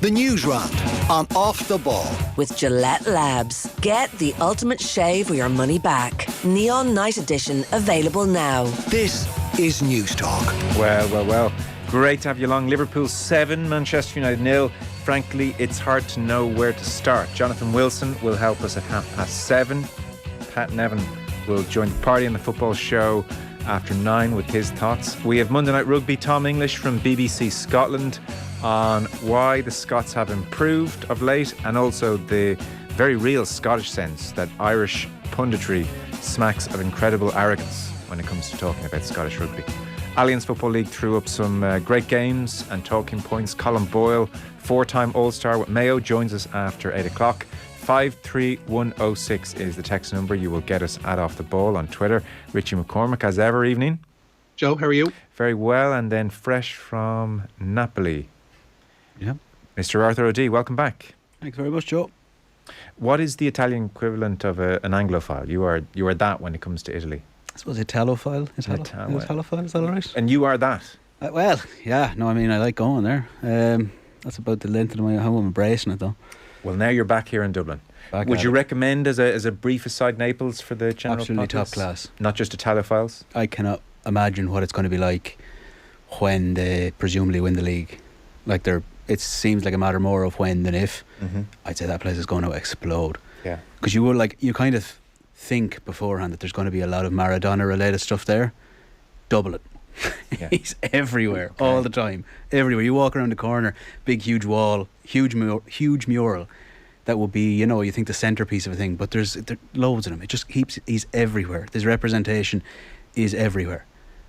The Newsround on Off the Ball. With Gillette Labs. Get the ultimate shave or your money back. Neon Night Edition available now. This is News Talk. Well. Great to have you along. Liverpool 7, Manchester United 0. Frankly, it's hard to know where to start. Jonathan Wilson will help us at 7:30. Pat Nevin will join the party on the football show after 9 with his thoughts. We have Monday Night Rugby, Tom English from BBC Scotland on why the Scots have improved of late, and also the very real Scottish sense that Irish punditry smacks of incredible arrogance when it comes to talking about Scottish rugby. Allianz Football League threw up some great games and talking points. Colin Boyle, 4-time All-Star with Mayo, joins us after 8 o'clock. 53106 is the text number. You will get us at Off the Ball on Twitter. Richie McCormack, as ever, evening. Joe, how are you? Very well, and then fresh from Napoli. Yeah. Mr. Arthur O'Dea, welcome back. Thanks very much, Joe. What is the Italian equivalent of an Anglophile? You are that when it comes to Italy. I suppose Italophile. Italophile, is that all right? And you are that? Well, yeah. No, I mean, I like going there. That's about the length of how I'm embracing it, though. Well, now you're back here in Dublin. Would you recommend, as a brief aside, Naples for the general Absolutely populace? top class. Not just Italophiles? I cannot imagine what it's going to be like when they presumably win the league. It seems like a matter more of when than if. Mm-hmm. I'd say that place is going to explode. Yeah. Because you kind of think beforehand that there's going to be a lot of Maradona related stuff there. Double it. Yeah. He's everywhere, all the time, everywhere. You walk around the corner, big huge wall, huge mural that will be, you think the centrepiece of a thing, but there's loads of them. It just he's everywhere. His representation is everywhere,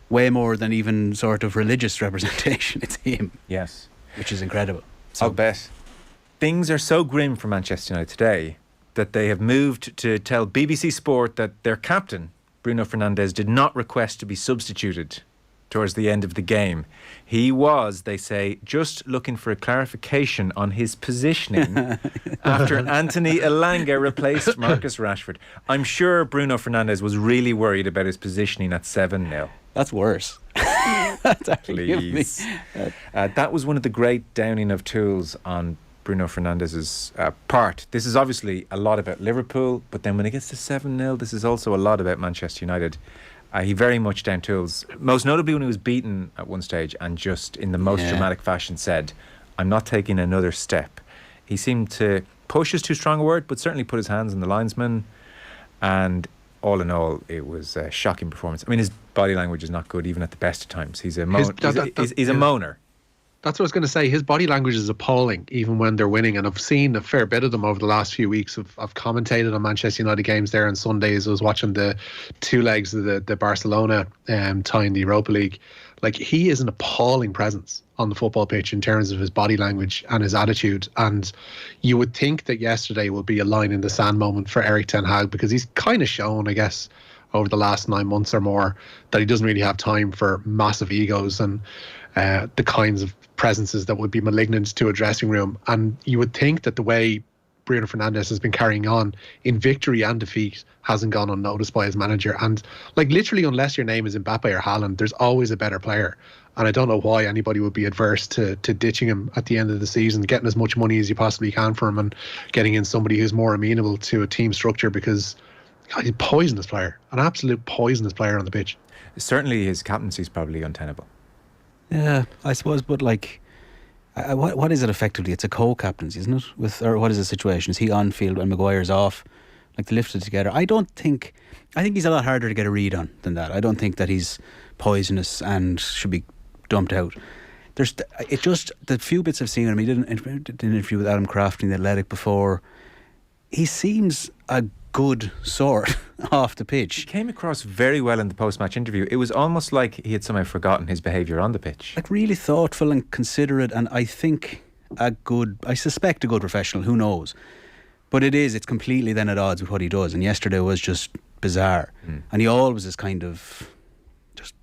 way more than even sort of religious representation. It's him. Yes. Which is incredible. I'll bet. Things are so grim for Manchester United today that they have moved to tell BBC Sport that their captain, Bruno Fernandes, did not request to be substituted towards the end of the game. He was, they say, just looking for a clarification on his positioning after Anthony Elanga replaced Marcus Rashford. I'm sure Bruno Fernandes was really worried about his positioning at 7-0. That's worse. That's Please. That was one of the great downing of tools on Bruno Fernandes' part. This is obviously a lot about Liverpool, but then when it gets to 7-0, this is also a lot about Manchester United. He very much down tools, most notably when he was beaten at one stage and just in the most dramatic fashion said, I'm not taking another step. He seemed to push is too strong a word, but certainly put his hands on the linesman, and all in all, it was a shocking performance. I mean, his body language is not good even at the best of times. He's a moaner. That's what I was going to say. His body language is appalling, even when they're winning. And I've seen a fair bit of them over the last few weeks. I've commentated on Manchester United games there on Sundays. I was watching the two legs of the Barcelona tie in the Europa League. Like, he is an appalling presence on the football pitch in terms of his body language and his attitude. And you would think that yesterday will be a line in the sand moment for Erik ten Hag, because he's kind of shown, I guess, over the last 9 months or more, that he doesn't really have time for massive egos and the kinds of presences that would be malignant to a dressing room. And you would think that the way Bruno Fernandes has been carrying on in victory and defeat hasn't gone unnoticed by his manager. And literally, unless your name is Mbappe or Haaland, there's always a better player. And I don't know why anybody would be adverse to ditching him at the end of the season, getting as much money as you possibly can for him and getting in somebody who's more amenable to a team structure, because he's a poisonous player, an absolute poisonous player on the pitch. Certainly his captaincy is probably untenable. Yeah, I suppose, but what is it effectively? It's a co-captaincy, isn't it? Or what is the situation? Is he on field when Maguire's off? They lifted together. I think he's a lot harder to get a read on than that. I don't think that he's poisonous and should be dumped out. The few bits I've seen of him, he did an interview with Adam Crafton in The Athletic before. He seems a good sort off the pitch. He came across very well in the post-match interview. It was almost like he had somehow forgotten his behaviour on the pitch. Really thoughtful and considerate, and I suspect a good professional, who knows. But it's completely then at odds with what he does, and yesterday was just bizarre. And he always is kind of just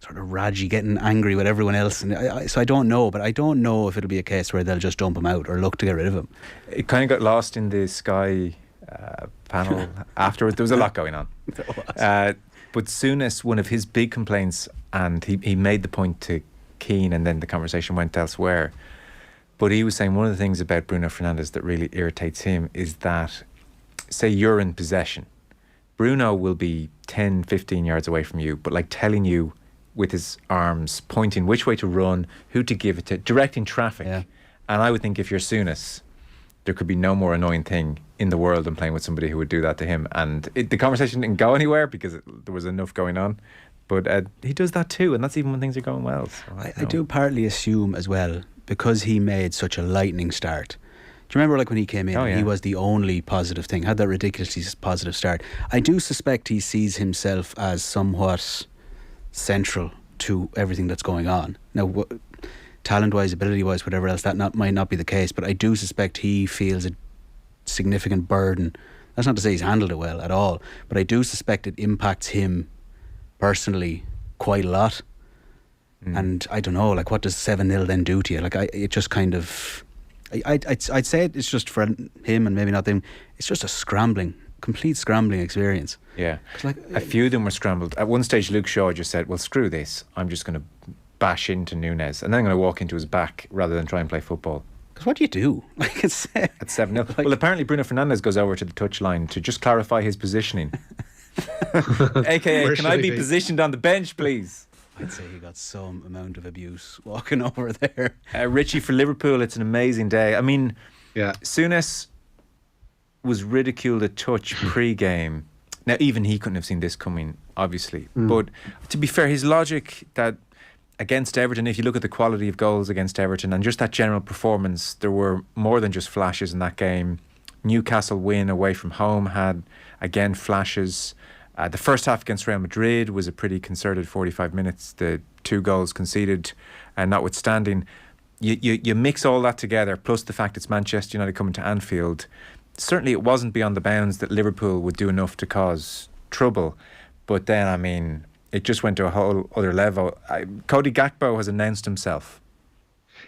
sort of raggy, getting angry with everyone else, and so I don't know, but I don't know if it'll be a case where they'll just dump him out or look to get rid of him. It kind of got lost in the Sky panel afterwards. There was a lot going on. But Souness, one of his big complaints, and he made the point to Keane, and then the conversation went elsewhere, But he was saying one of the things about Bruno Fernandes that really irritates him is that, say you're in possession, Bruno will be 10, 15 yards away from you, but like telling you with his arms, pointing which way to run, who to give it to, directing traffic. Yeah. And I would think if you're Souness, there could be no more annoying thing in the world than playing with somebody who would do that to him. And the conversation didn't go anywhere because there was enough going on. But he does that too, and that's even when things are going well. So I do partly assume as well, because he made such a lightning start. Do you remember like when he came in, he was the only positive thing, had that ridiculously positive start. I do suspect he sees himself as somewhat central to everything that's going on. Now, talent-wise, ability-wise, whatever else, that might not be the case, but I do suspect he feels a significant burden. That's not to say he's handled it well at all, but I do suspect it impacts him personally quite a lot. And I don't know, like, what does 7-0 then do to you? Like, it just kind of... I'd say it's just for him and maybe not them. It's just a complete scrambling experience. Yeah. Like, a few of them were scrambled. At one stage, Luke Shaw just said, well, screw this. I'm just going to bash into Núñez and then I'm going to walk into his back rather than try and play football. Because what do you do? Like, it's... At 7-0. Well, apparently Bruno Fernandes goes over to the touchline to just clarify his positioning. AKA, can I be positioned on the bench, please? I'd say he got some amount of abuse walking over there. Richie, for Liverpool, it's an amazing day. I mean, Souness was ridiculed a touch pre-game. Now, even he couldn't have seen this coming, obviously. But to be fair, his logic that against Everton, if you look at the quality of goals against Everton and just that general performance, there were more than just flashes in that game. Newcastle win away from home had, again, flashes. The first half against Real Madrid was a pretty concerted 45 minutes. The 2 goals conceded, and notwithstanding, you mix all that together, plus the fact it's Manchester United coming to Anfield. Certainly it wasn't beyond the bounds that Liverpool would do enough to cause trouble. But then, I mean, it just went to a whole other level. Cody Gakpo has announced himself.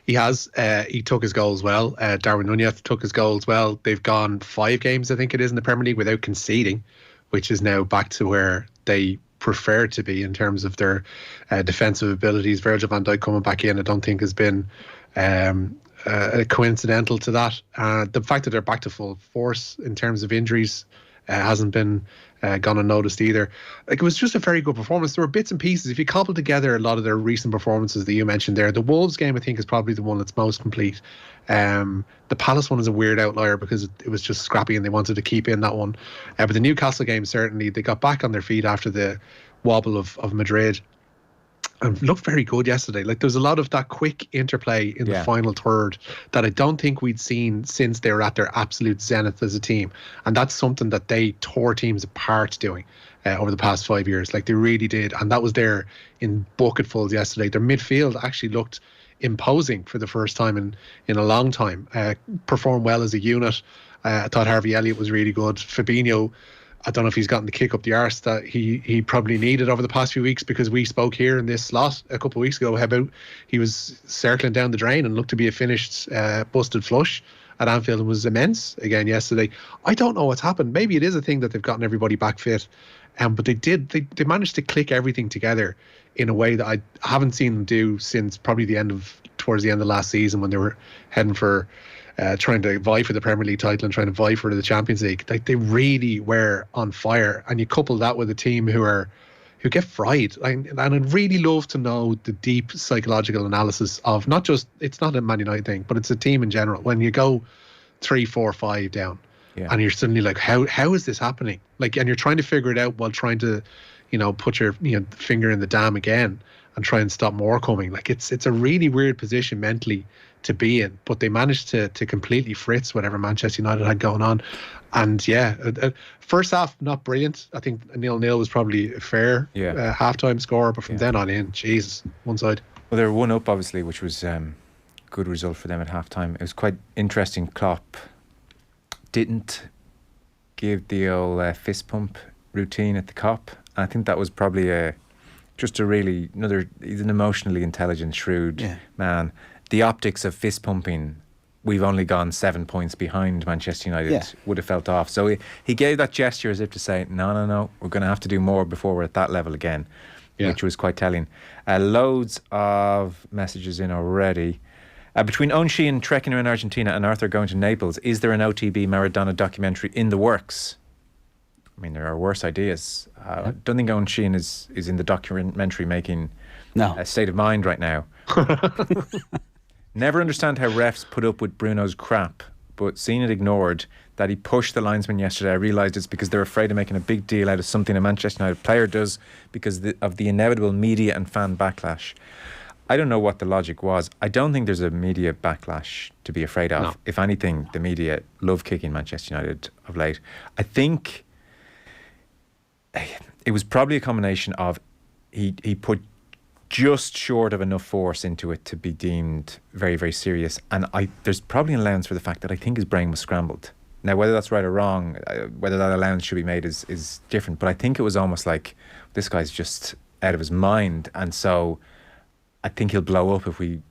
He has. He took his goals well. Darwin Núñez took his goals well. They've gone 5 games, I think it is, in the Premier League without conceding, which is now back to where they prefer to be in terms of their defensive abilities. Virgil van Dijk coming back in, I don't think has been coincidental to that. The fact that they're back to full force in terms of injuries hasn't been gone unnoticed either. Like, it was just a very good performance. There were bits and pieces. If you cobble together a lot of their recent performances that you mentioned there, the Wolves game I think is probably the one that's most complete. The Palace one is a weird outlier because it was just scrappy and they wanted to keep in that one. But the Newcastle game, certainly they got back on their feet after the wobble of Madrid and looked very good yesterday. Like, there was a lot of that quick interplay in the final third that I don't think we'd seen since they were at their absolute zenith as a team. And that's something that they tore teams apart doing over the past 5 years. Like, they really did. And that was there in bucketfuls yesterday. Their midfield actually looked imposing for the first time in a long time. Performed well as a unit. I thought Harvey Elliott was really good. Fabinho, I don't know if he's gotten the kick up the arse that he probably needed over the past few weeks, because we spoke here in this slot a couple of weeks ago how about he was circling down the drain and looked to be a finished busted flush at Anfield and was immense again yesterday. I don't know what's happened. Maybe it is a thing that they've gotten everybody back fit, but they managed to click everything together in a way that I haven't seen them do since probably towards the end of last season, when they were heading for trying to vie for the Premier League title and trying to vie for the Champions League. Like, they really were on fire, and you couple that with a team who get fried. And I'd really love to know the deep psychological analysis of it's not a Man United thing, but it's a team in general. When you go 3-4-5 down, and you're suddenly like, how is this happening? Like, and you're trying to figure it out while trying to, put your finger in the dam again and try and stop more coming. Like, it's a really weird position mentally to be in, but they managed to completely fritz whatever Manchester United had going on. And first half not brilliant. I think 0-0 was probably a fair halftime score, but from then on in, Jesus, one side. Well, they were 1-up obviously, which was good result for them at halftime. It was quite interesting. Klopp didn't give the old fist pump routine at the Kop. I think that was probably he's an emotionally intelligent, shrewd man. The optics of fist pumping, we've only gone 7 points behind Manchester United, would have felt off. So he gave that gesture as if to say, no, we're going to have to do more before we're at that level again, which was quite telling. Loads of messages in already. Between Owen Sheehan trekking around Argentina and Arthur going to Naples, is there an OTB Maradona documentary in the works? I mean, there are worse ideas. I don't think Owen Sheehan is in the documentary making a state of mind right now. Never understand how refs put up with Bruno's crap, but seeing it ignored, that he pushed the linesman yesterday, I realised it's because they're afraid of making a big deal out of something a Manchester United player does because of the inevitable media and fan backlash. I don't know what the logic was. I don't think there's a media backlash to be afraid of. No. If anything, the media love kicking Manchester United of late. I think it was probably a combination of he put just short of enough force into it to be deemed very, very serious. And there's probably an allowance for the fact that I think his brain was scrambled. Now, whether that's right or wrong, whether that allowance should be made is different. But I think it was almost like this guy's just out of his mind. And so I think he'll blow up if we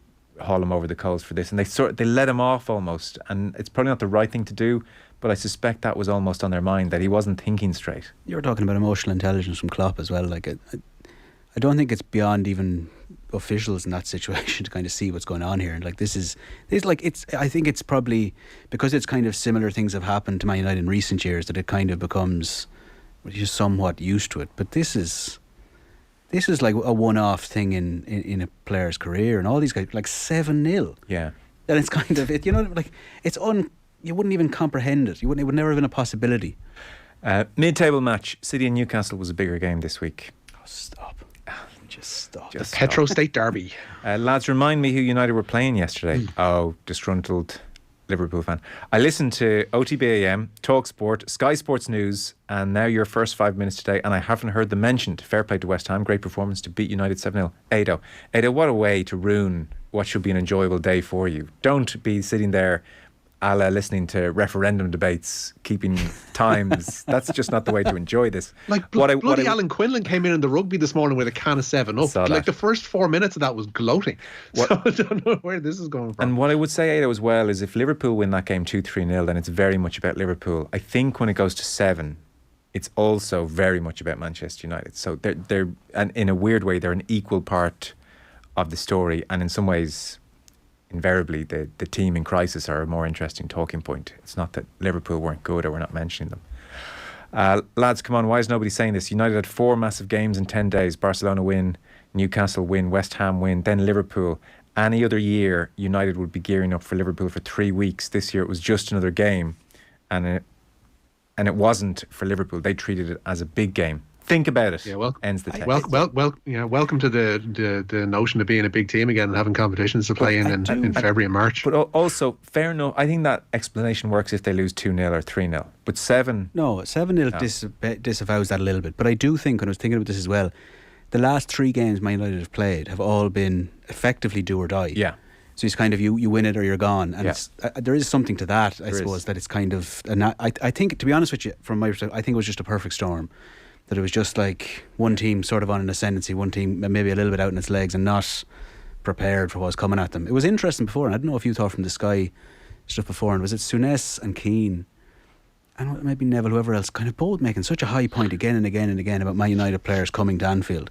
haul him over the coals for this. And they let him off almost. And it's probably not the right thing to do, but I suspect that was almost on their mind, that he wasn't thinking straight. You were talking about emotional intelligence from Klopp as well. Like, I don't think it's beyond even officials in that situation to kind of see what's going on here. And like, I think it's probably because it's kind of similar things have happened to Man United in recent years that it kind of becomes just somewhat used to it. But this is like a one-off thing in a player's career, and all these guys, like 7-0. Yeah. And it's kind of, you know, like, you wouldn't even comprehend it. It would never have been a possibility. Mid-table match, City and Newcastle was a bigger game this week. Oh, stop. Just stop. The Petro State Derby. Lads, remind me who United were playing yesterday. Oh, disgruntled Liverpool fan. I listened to OTB AM, Talk Sport, Sky Sports News, and now your first 5 minutes today, and I haven't heard them mentioned. Fair play to West Ham, great performance to beat United 7-0. Ado, what a way to ruin what should be an enjoyable day for you. Don't be sitting there listening to referendum debates, keeping times. That's just not the way to enjoy this. Like bloody Alan Quinlan came in the rugby this morning with a can of 7-Up. Like the first 4 minutes of that was gloating. So I don't know where this is going from. And what I would say, Ado, as well, is if Liverpool win that game 2-3-0, then it's very much about Liverpool. I think when it goes to 7, it's also very much about Manchester United. So they're and in a weird way, they're an equal part of the story, and in some ways, invariably, the team in crisis are a more interesting talking point. It's not that Liverpool weren't good or we're not mentioning them. Lads, come on, why is nobody saying this? United had 4 massive games in 10 days. Barcelona win, Newcastle win, West Ham win, then Liverpool. Any other year, United would be gearing up for Liverpool for 3 weeks. This year it was just another game, and it wasn't for Liverpool. They treated it as a big game. Think about it. Yeah, ends the text. Welcome to the notion of being a big team again and having competitions to play in February and March. But also, fair enough. I think that explanation works if they lose 2-0 or 3-0. But 7. No, 7-0 disavows that a little bit. But I do think, when I was thinking about this as well, the last 3 games Man United have played have all been effectively do or die. Yeah. So it's kind of you win it or you're gone, and there is something to that. I suppose that it's kind of. And I think, to be honest with you, from my perspective, I think it was just a perfect storm. That it was just like one team sort of on an ascendancy, one team maybe a little bit out in its legs and not prepared for what was coming at them. It was interesting before, and I don't know if you thought from the Sky stuff before, and was it Souness and Keane and maybe Neville, whoever else, kind of both making such a high point again and again and again about Man United players coming to Anfield.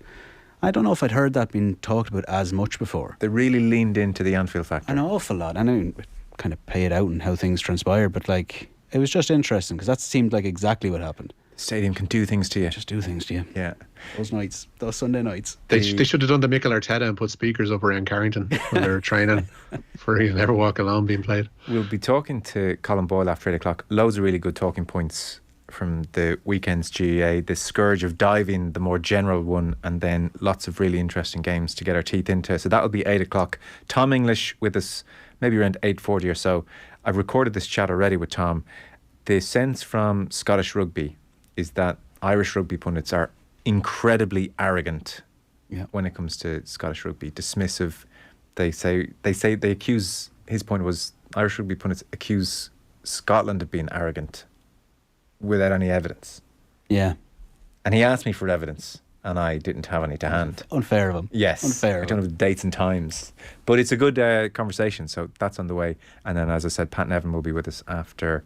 I don't know if I'd heard that being talked about as much before. They really leaned into the Anfield factor. An awful lot. I know, kind of pay it out and how things transpired, but like, it was just interesting because that seemed like exactly what happened. Stadium can do things to you. Just do things to you. Yeah. Those Sunday nights. They should have done the Mikel Arteta and put speakers up around Carrington when they were training for He'll Never Walk Alone being played. We'll be talking to Colin Boyle after 8 o'clock. Loads of really good talking points from the weekend's GEA. The scourge of diving, the more general one, and then lots of really interesting games to get our teeth into. So that'll be 8 o'clock. Tom English with us, maybe around 8:40 or so. I've recorded this chat already with Tom. The sense from Scottish rugby is that Irish rugby pundits are incredibly arrogant when it comes to Scottish rugby, dismissive. They accuse, his point was, Irish rugby pundits accuse Scotland of being arrogant without any evidence. Yeah. And he asked me for evidence, and I didn't have any to hand. Unfair of him. Yes. Unfair. I don't have the dates and times. But it's a good conversation, so that's on the way. And then, as I said, Pat Nevin will be with us after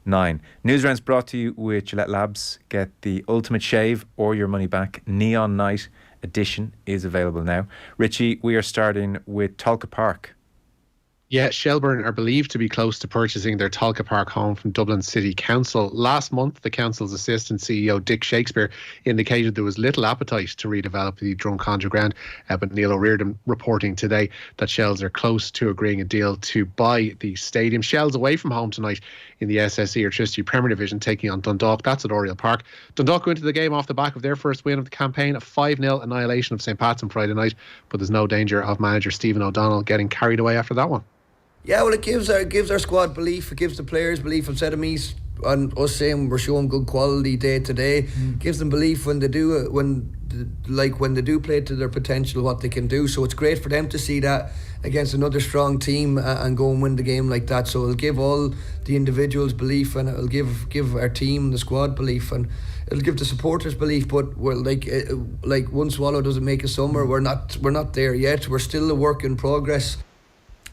9. Newsround's brought to you with Gillette Labs. Get the ultimate shave or your money back. Neon Night edition is available now. Richie, we are starting with Tolka Park. Yeah, Shelburne are believed to be close to purchasing their Tolka Park home from Dublin City Council. Last month, the council's assistant CEO, Dick Shakespeare, indicated there was little appetite to redevelop the Drumcondra ground. But Neil O'Riordan reporting today that Shells are close to agreeing a deal to buy the stadium. Shells away from home tonight in the SSE Electricity Premier Division, taking on Dundalk. That's at Oriel Park. Dundalk go into the game off the back of their first win of the campaign, a 5-0 annihilation of St. Pat's on Friday night. But there's no danger of manager Stephen O'Donnell getting carried away after that one. Yeah, well, it gives our squad belief. It gives the players belief. Instead of me and us saying we're showing good quality day to day, gives them belief when they do it, when they do play to their potential, what they can do. So it's great for them to see that against another strong team and go and win the game like that. So it'll give all the individuals belief, and it'll give our team, the squad, belief, and it'll give the supporters belief. But we're like one swallow doesn't make a summer. We're not there yet. We're still a work in progress.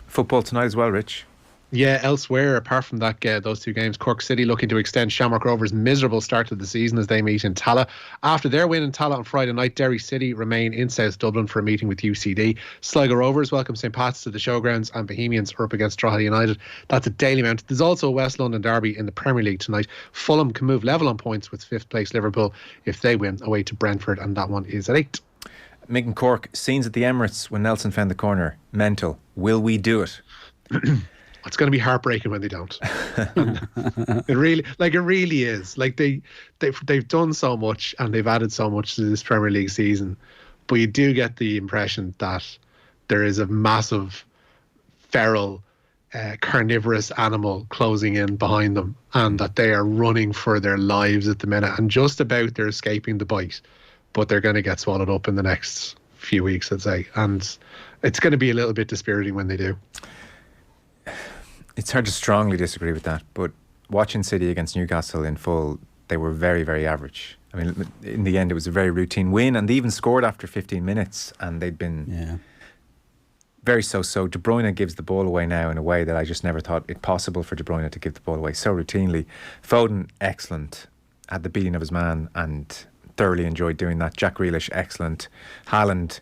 Football tonight as well, Rich. Yeah, elsewhere, apart from that, those two games, Cork City looking to extend Shamrock Rovers' miserable start to the season as they meet in Talla. After their win in Talla on Friday night, Derry City remain in South Dublin for a meeting with UCD. Sligo Rovers welcome St. Pat's to the showgrounds, and Bohemians are up against Drogheda United. That's at Dalymount. There's also a West London derby in the Premier League tonight. Fulham can move level on points with 5th place Liverpool if they win away to Brentford, and that one is at 8. Megan Cork, scenes at the Emirates when Nelson found the corner. Mental. Will we do it? It's going to be heartbreaking when they don't. It really is. Like they've done so much and they've added so much to this Premier League season, but you do get the impression that there is a massive, feral, carnivorous animal closing in behind them, and that they are running for their lives at the minute, and just about they're escaping the bite, but they're going to get swallowed up in the next few weeks, I'd say, and it's going to be a little bit dispiriting when they do. It's hard to strongly disagree with that, but watching City against Newcastle in full, they were very, very average. I mean, in the end, it was a very routine win, and they even scored after 15 minutes, and they'd been very so-so. De Bruyne gives the ball away now in a way that I just never thought it possible for De Bruyne to give the ball away so routinely. Foden, excellent, had the beating of his man, and thoroughly enjoyed doing that. Jack Grealish, excellent. Haaland,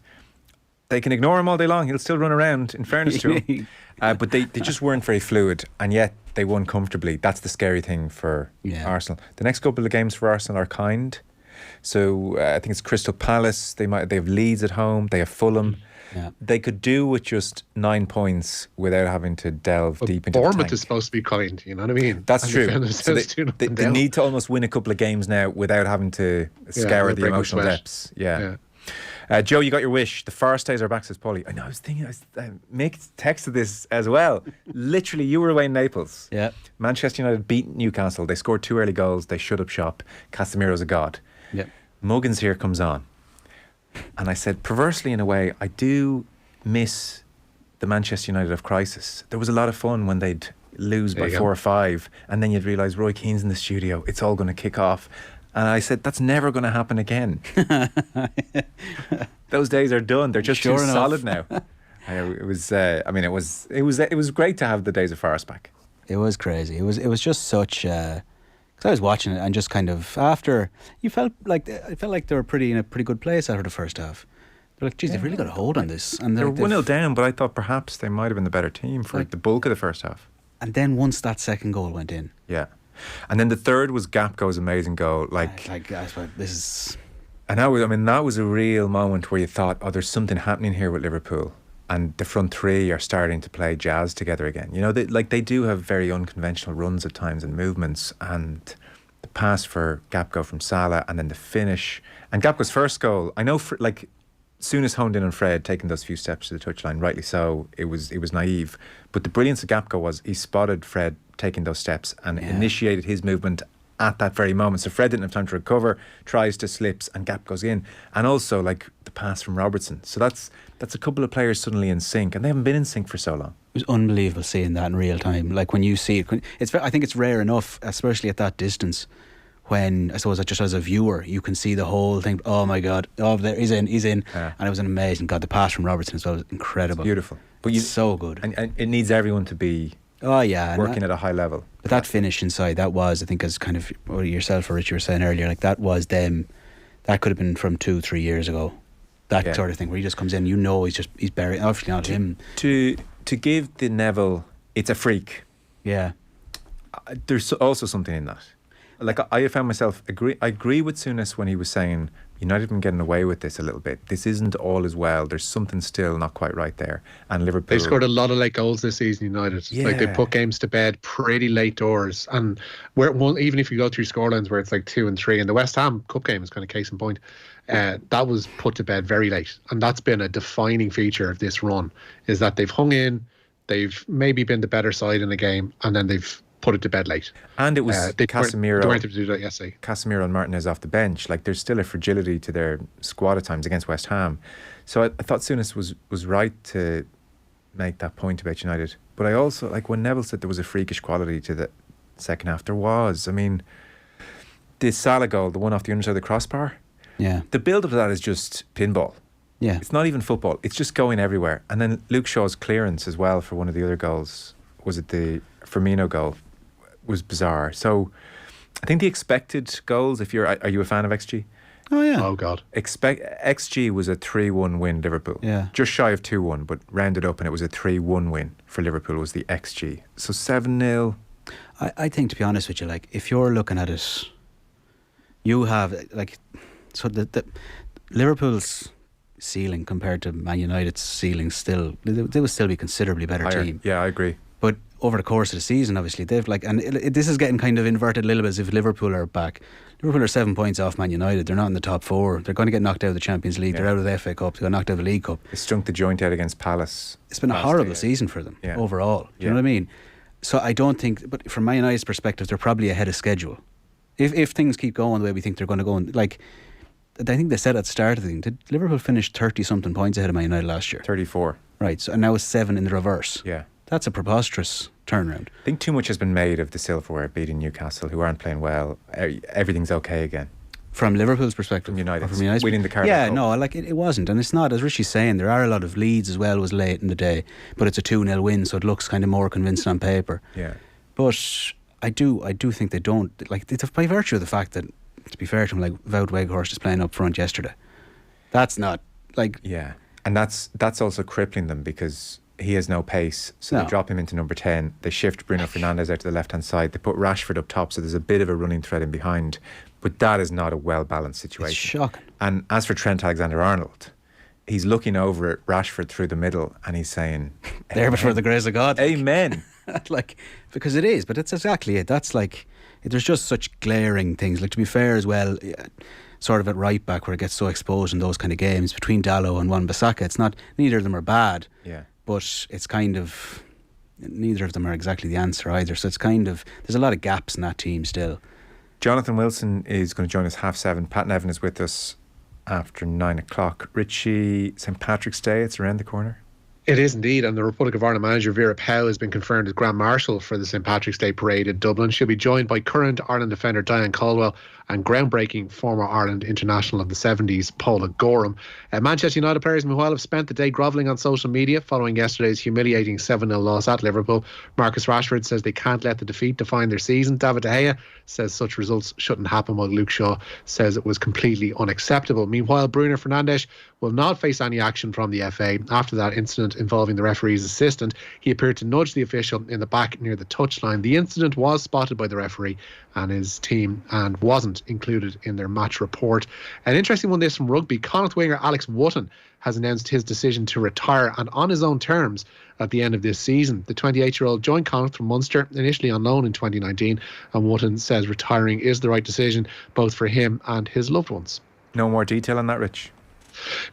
they can ignore him all day long. He'll still run around, in fairness to him. But they just weren't very fluid, and yet they won comfortably. That's the scary thing for Arsenal. The next couple of games for Arsenal are kind. So I think it's Crystal Palace. They have Leeds at home. They have Fulham. Yeah. They could do with just 9 points without having to delve deep into Bournemouth the tank. is supposed to be kind, you know what I mean? That's true. So they need to almost win a couple of games now without having to scour the emotional depths. Yeah. Joe, you got your wish. The Forest days are back, says Paulie. I know, I was thinking, Mick texted this as well. Literally, you were away in Naples. Yeah. Manchester United beat Newcastle. They scored 2 early goals. They shut up shop. Casemiro's a god. Yeah. Muggins here comes on. And I said, perversely in a way, I do miss the Manchester United of crisis. There was a lot of fun when they'd lose by 4 or 5, and then you'd realise Roy Keane's in the studio. It's all going to kick off. And I said, that's never going to happen again. Those days are done. They're just too solid now. It was great to have the days of Forest back. It was crazy. It was just such. Because I was watching it and just kind of after I felt like they were in a pretty good place after the first half. They're like, geez, they've really got a hold on this. And they were 1-0 down, but I thought perhaps they might have been the better team for the bulk of the first half. And then once that second goal went in, and then the third was Gapco's amazing goal. This is. And that was a real moment where you thought, oh, there's something happening here with Liverpool, and the front three are starting to play jazz together again. You know, they do have very unconventional runs at times and movements, and the pass for Gapco from Salah, and then the finish, and Gapco's first goal. I know, Souness honed in on Fred taking those few steps to the touchline. Rightly so. It was naive, but the brilliance of Gapco was he spotted Fred taking those steps and initiated his movement at that very moment. So Fred didn't have time to recover, tries to slips, and Gap goes in. And also the pass from Robertson. So that's a couple of players suddenly in sync, and they haven't been in sync for so long. It was unbelievable seeing that in real time. Like when you see it, I think it's rare enough, especially at that distance, when I suppose just as a viewer you can see the whole thing. Oh my God! Oh, there he's in, and it was an amazing. God, the pass from Robertson as well was incredible. It's beautiful, but so good, and it needs everyone to be. Working at a high level. But that finish inside, that was, I think, as kind of yourself or Richie were saying earlier, that was them. That could have been from 2-3 years ago. That sort of thing where he just comes in, he's buried. Obviously not him. To to give the Neville, it's a freak. Yeah. There's also something in that. Like, I found myself I agree with Souness when he was saying United have been getting away with this a little bit. This isn't all as well. There's something still not quite right there. And Liverpool, They scored a lot of late goals this season, United. Yeah. Like, they put games to bed pretty late doors. And even if you go through scorelines where it's like 2 and 3, and the West Ham Cup game is kind of case in point, that was put to bed very late. And that's been a defining feature of this run, is that they've hung in, they've maybe been the better side in the game, and then they've put it to bed late. And it was Casemiro. They weren't able to do that yesterday. Casemiro and Martinez off the bench. Like, there's still a fragility to their squad at times against West Ham. So I thought Souness was right to make that point about United. But I also, like, when Neville said there was a freakish quality to the second half, there was. I mean, the Salah goal, the one off the underside of the crossbar, Yeah. the build-up to that is just pinball. Yeah. It's not even football. It's just going everywhere. And then Luke Shaw's clearance as well for one of the other goals, was it the Firmino goal, was bizarre. So I think the expected goals, are you a fan of XG? Oh, yeah. Oh, God. XG was a 3-1 win Liverpool. Yeah. Just shy of 2-1, but rounded up, and it was a 3-1 win for Liverpool was the XG. So 7-0. I think, to be honest with you, like, if you're looking at it, you have, like, so the Liverpool's ceiling compared to Man United's ceiling they will still be considerably better Higher. team. Yeah, I agree. But over the course of the season, obviously, they've this is getting kind of inverted a little bit as if Liverpool are back. Liverpool are 7 points off Man United. They're not in the top 4. They're going to get knocked out of the Champions League. Yeah. They're out of the FA Cup. They got knocked out of the League Cup. They stunk the joint out against Palace. It's been a horrible season for them overall. Do you know what I mean? So I don't think, but from Man United's perspective, they're probably ahead of schedule. If things keep going the way we think they're going to go, like, I think they said at the start of the thing, did Liverpool finish 30-something points ahead of Man United last year? 34. Right, so and now it's 7 in the reverse. Yeah. That's a preposterous turnaround. I think too much has been made of the silverware beating Newcastle, who aren't playing well. Everything's okay again. From Liverpool's perspective? From United. From United's winning the Cardiff Yeah, Cup. no, like it wasn't. And it's not, as Richie's saying, there are a lot of leads as well, was late in the day. But it's a 2-0 win, so it looks kind of more convincing on paper. Yeah. But I do think they don't, like, it's by virtue of the fact that, to be fair to him, like, Wout Weghorst is playing up front yesterday. That's not, like... Yeah. And that's also crippling them because he has no pace. So they drop him into number 10. They shift Bruno Fernandes out to the left-hand side. They put Rashford up top, so there's a bit of a running thread in behind. But that is not a well-balanced situation. It's shocking. And as for Trent Alexander-Arnold, he's looking over at Rashford through the middle and he's saying... There but for the grace of God. Amen. Like, because it is, but it's exactly it. That's like, there's just such glaring things. Like, to be fair as well, sort of at right back where it gets so exposed in those kind of games between Dalot and Wan-Bissaka, it's not, neither of them are bad. Yeah. But it's kind of, neither of them are exactly the answer either. So it's kind of, there's a lot of gaps in that team still. Jonathan Wilson is going to join us 7:30. Pat Nevin is with us after 9 o'clock. Richie, St. Patrick's Day, it's around the corner. It is indeed, and the Republic of Ireland manager Vera Pauw has been confirmed as Grand Marshal for the St Patrick's Day Parade in Dublin. She'll be joined by current Ireland defender Diane Caldwell and groundbreaking former Ireland international of the 70s, Paula Gorham. Manchester United players meanwhile have spent the day grovelling on social media following yesterday's humiliating 7-0 loss at Liverpool. Marcus Rashford says they can't let the defeat define their season. David De Gea says such results shouldn't happen, while Luke Shaw says it was completely unacceptable. Meanwhile, Bruno Fernandes will not face any action from the FA after that incident involving the referee's assistant. He appeared to nudge the official in the back near the touchline. The incident was spotted by the referee and his team and wasn't included in their match report. An interesting one this from rugby. Connacht winger Alex Wharton has announced his decision to retire, and on his own terms, at the end of this season. The 28-year-old joined Connacht from Munster, initially on loan in 2019, and Wharton says retiring is the right decision both for him and his loved ones. No more detail on that, Rich?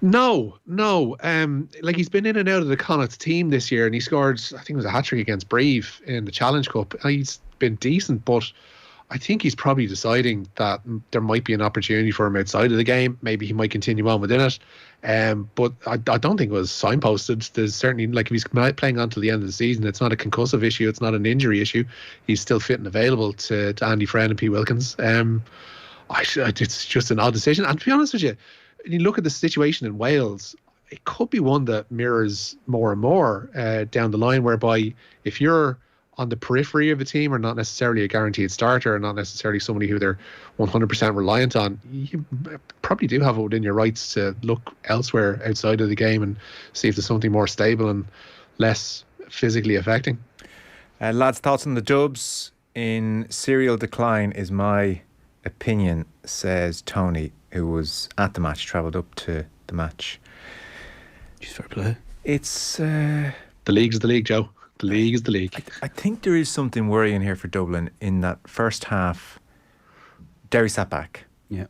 No. Like, he's been in and out of the Connacht team this year, and he scored, I think it was a hat-trick against Brive in the Challenge Cup. He's been decent, but I think he's probably deciding that there might be an opportunity for him outside of the game. Maybe he might continue on within it. But I don't think it was signposted. There's certainly, like, if he's playing on till the end of the season, it's not a concussive issue, it's not an injury issue. He's still fit and available to Andy Friend and P. Wilkins. It's just an odd decision. And to be honest with you, when you look at the situation in Wales, it could be one that mirrors more and more down the line, whereby if you're on the periphery of a team or not necessarily a guaranteed starter or not necessarily somebody who they're 100% reliant on, you probably do have it within your rights to look elsewhere outside of the game and see if there's something more stable and less physically affecting. Lads, thoughts on the Dubs in serial decline is my opinion, says Tony, who was at the match, travelled up to the match. Just fair play. It's... The league is the league, Joe. The league is the league. I think there is something worrying here for Dublin in that first half. Derry sat back. Yeah.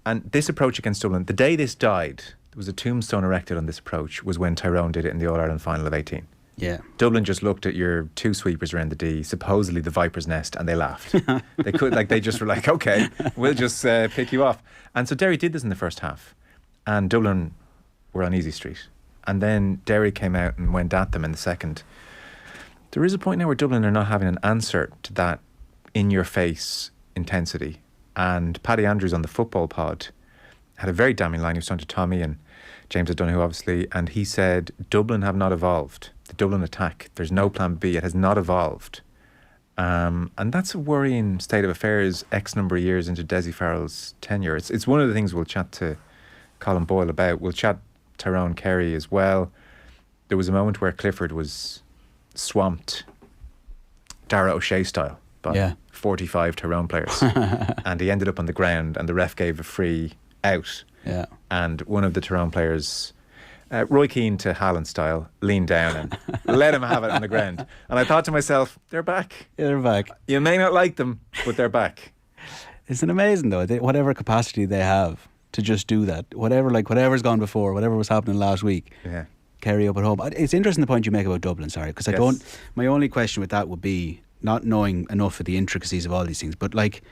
And this approach against Dublin, the day this died, there was a tombstone erected on this approach, was when Tyrone did it in the All-Ireland final of 18. Yeah. Dublin just looked at your two sweepers around the D, supposedly the Viper's Nest, and they laughed. They just were like, okay, we'll just pick you off. And so Derry did this in the first half, and Dublin were on easy street. And then Derry came out and went at them in the second. There is a point now where Dublin are not having an answer to that in-your-face intensity. And Paddy Andrews on the football pod had a very damning line. He was talking to Tommy and James O'Donoghue, obviously, and he said, Dublin have not evolved. The Dublin attack, there's no plan B. It has not evolved. And that's a worrying state of affairs X number of years into Dessie Farrell's tenure. It's one of the things we'll chat to Colin Boyle about. We'll chat Tyrone Kerry as well. There was a moment where Clifford was swamped Dara O'Shea style by 45 Tyrone players. And he ended up on the ground and the ref gave a free out. Yeah. And one of the Tyrone players, Roy Keane to Haaland style, leaned down and let him have it on the ground. And I thought to myself, they're back. Yeah, they're back. You may not like them, but they're back. Isn't it amazing though? Whatever capacity they have to just do that, whatever's gone before, whatever was happening last week. Yeah. Kerry up at home. It's interesting the point you make about Dublin, sorry, because my only question with that would be not knowing enough of the intricacies of all these things, but like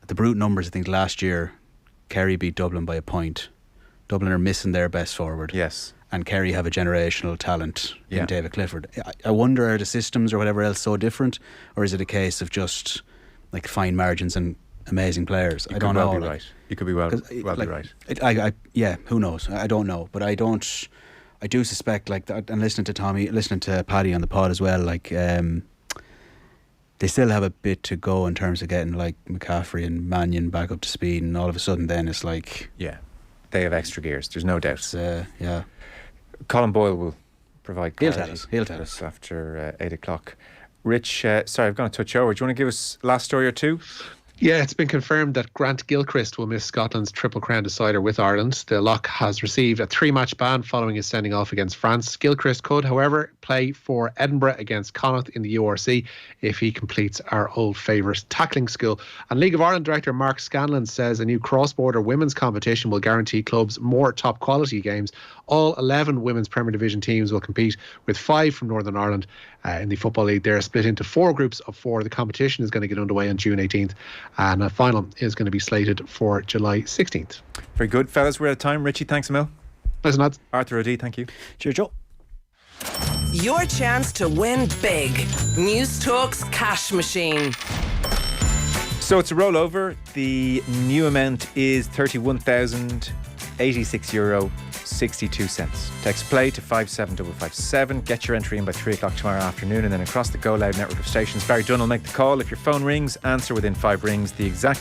the brute numbers, I think last year Kerry beat Dublin by a point. Dublin are missing their best forward. Yes. And Kerry have a generational talent in David Clifford. I wonder, are the systems or whatever else so different, or is it a case of just like fine margins and amazing players? I don't know. Right. You could be well be right. Yeah, who knows? I don't know, but I do suspect, like, and listening to Paddy on the pod as well, like, they still have a bit to go in terms of getting like McCaffrey and Mannion back up to speed, and all of a sudden then it's like, yeah, they have extra gears. There's no doubt. Yeah. Colin Boyle will provide clarity. He'll tell us after 8 o'clock. Rich, sorry, I've gone a touch over. Do you want to give us last story or two? Yeah, it's been confirmed that Grant Gilchrist will miss Scotland's Triple Crown decider with Ireland. The lock has received a 3-match ban following his sending off against France. Gilchrist could, however, play for Edinburgh against Connacht in the URC if he completes our old favourite tackling school. And League of Ireland director Mark Scanlon says a new cross-border women's competition will guarantee clubs more top-quality games. All 11 women's Premier Division teams will compete, with 5 from Northern Ireland in the Football League. They're split into 4 groups of 4. The competition is going to get underway on June 18th. And a final is going to be slated for July 16th. Very good, fellas. We're out of time. Richie, thanks a mil. Nice lads. Arthur O'Dea, thank you. Cheers, Joe. Your chance to win big. News Talk's cash machine. So it's a rollover. The new amount is €31,086.62. Text play to 57557. Get your entry in by 3 o'clock tomorrow afternoon, and then across the Go Loud network of stations. Barry Dunn will make the call. If your phone rings, answer within 5 rings. The exact